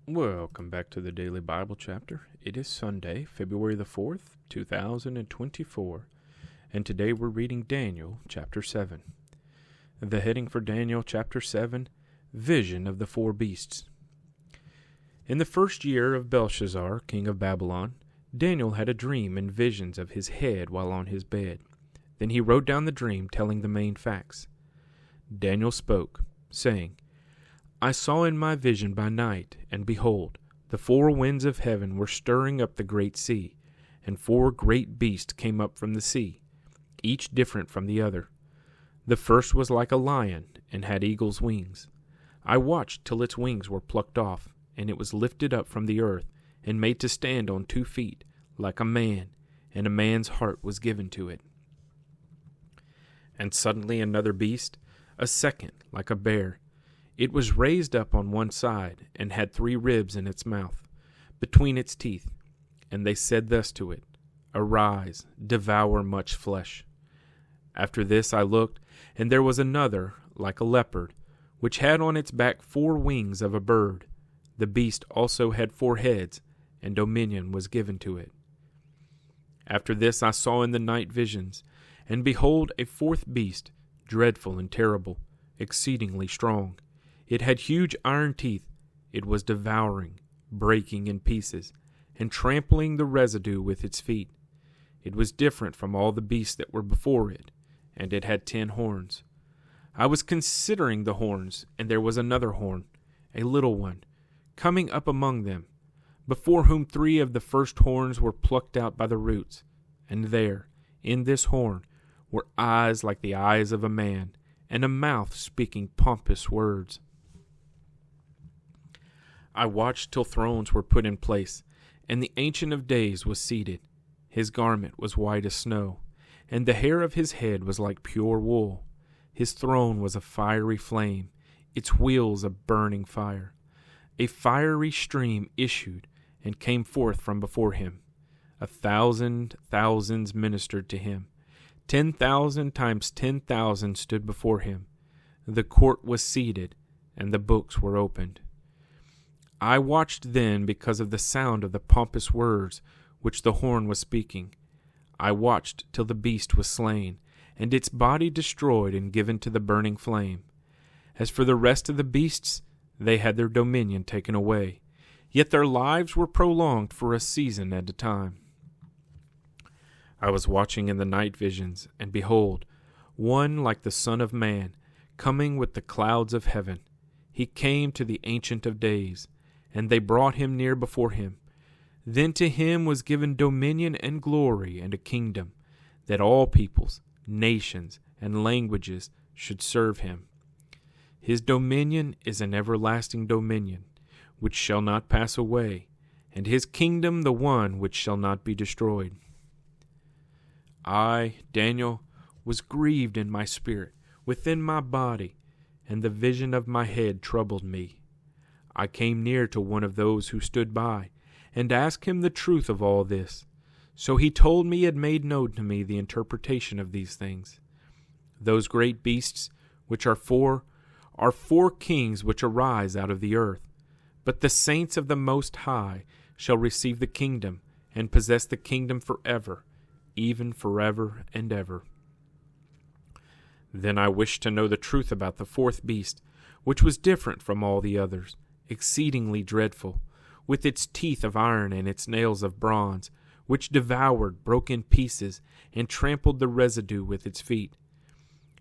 Welcome back to the Daily Bible Chapter. It is Sunday, February the 4th, 2024, and today we're reading Daniel chapter 7. The heading for Daniel chapter 7, Vision of the Four Beasts. In the first year of Belshazzar, king of Babylon, Daniel had a dream and visions of his head while on his bed. Then he wrote down the dream, telling the main facts. Daniel spoke, saying, I saw in my vision by night, and behold, the four winds of heaven were stirring up the great sea, and four great beasts came up from the sea, each different from the other. The first was like a lion, and had eagle's wings. I watched till its wings were plucked off, and it was lifted up from the earth, and made to stand on 2 feet, like a man, and a man's heart was given to it. And suddenly another beast, a second, like a bear. It was raised up on one side, and had 3 ribs in its mouth, between its teeth. And they said thus to it, Arise, devour much flesh. After this I looked, and there was another, like a leopard, which had on its back 4 wings of a bird. The beast also had 4 heads, and dominion was given to it. After this I saw in the night visions, and behold, a 4th beast, dreadful and terrible, exceedingly strong. It had huge iron teeth. It was devouring, breaking in pieces, and trampling the residue with its feet. It was different from all the beasts that were before it, and it had 10 horns. I was considering the horns, and there was another horn, a little one, coming up among them, before whom 3 of the first horns were plucked out by the roots. And there, in this horn, were eyes like the eyes of a man, and a mouth speaking pompous words. I watched till thrones were put in place, and the Ancient of Days was seated. His garment was white as snow, and the hair of his head was like pure wool. His throne was a fiery flame, its wheels a burning fire. A fiery stream issued and came forth from before him. 1,000 thousands ministered to him. 10,000 times 10,000 stood before him. The court was seated, and the books were opened. I watched then because of the sound of the pompous words which the horn was speaking. I watched till the beast was slain, and its body destroyed and given to the burning flame. As for the rest of the beasts, they had their dominion taken away, yet their lives were prolonged for a season at a time. I was watching in the night visions, and behold, one like the Son of Man, coming with the clouds of heaven. He came to the Ancient of Days, and they brought him near before him. Then to him was given dominion and glory and a kingdom, that all peoples, nations, and languages should serve him. His dominion is an everlasting dominion, which shall not pass away, and his kingdom the one which shall not be destroyed. I, Daniel, was grieved in my spirit, within my body, and the vision of my head troubled me. I came near to one of those who stood by, and asked him the truth of all this. So he told me and made known to me the interpretation of these things. Those great beasts, which are 4 kings which arise out of the earth. But the saints of the Most High shall receive the kingdom, and possess the kingdom forever, even forever and ever. Then I wished to know the truth about the 4th beast, which was different from all the others, exceedingly dreadful, with its teeth of iron and its nails of bronze, which devoured, broke in pieces, and trampled the residue with its feet.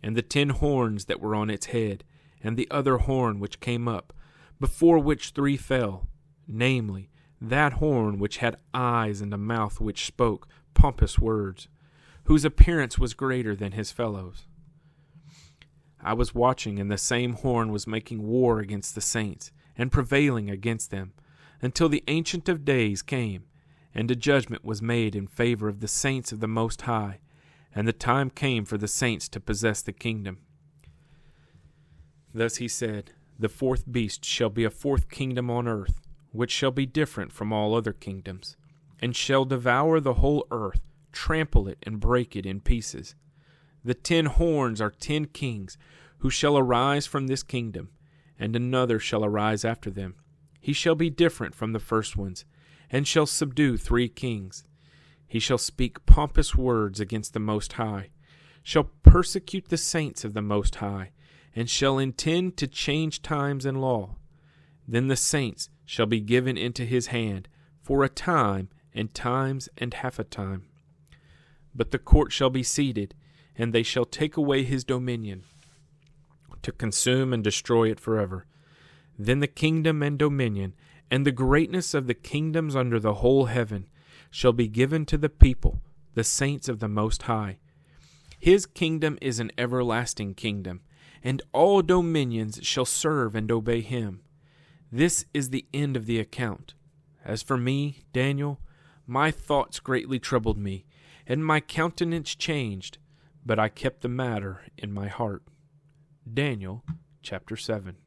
And the 10 horns that were on its head, and the other horn which came up, before which 3 fell, namely, that horn which had eyes and a mouth which spoke pompous words, whose appearance was greater than his fellows. I was watching, and the same horn was making war against the saints, and prevailing against them, until the Ancient of Days came, and a judgment was made in favor of the saints of the Most High, and the time came for the saints to possess the kingdom. Thus he said, The 4th beast shall be a 4th kingdom on earth, which shall be different from all other kingdoms, and shall devour the whole earth, trample it, and break it in pieces. The 10 horns are 10 kings, who shall arise from this kingdom, and another shall arise after them. he shall be different from the first ones, and shall subdue 3 kings. He shall speak pompous words against the Most High, shall persecute the saints of the Most High, and shall intend to change times and law. Then the saints shall be given into his hand for a time, and times, and half a time. But the court shall be seated, and they shall take away his dominion, to consume and destroy it forever. Then the kingdom and dominion, and the greatness of the kingdoms under the whole heaven, shall be given to the people, the saints of the Most High. His kingdom is an everlasting kingdom, and all dominions shall serve and obey him. This is the end of the account. As for me, Daniel, my thoughts greatly troubled me, and my countenance changed, but I kept the matter in my heart. Daniel chapter 7.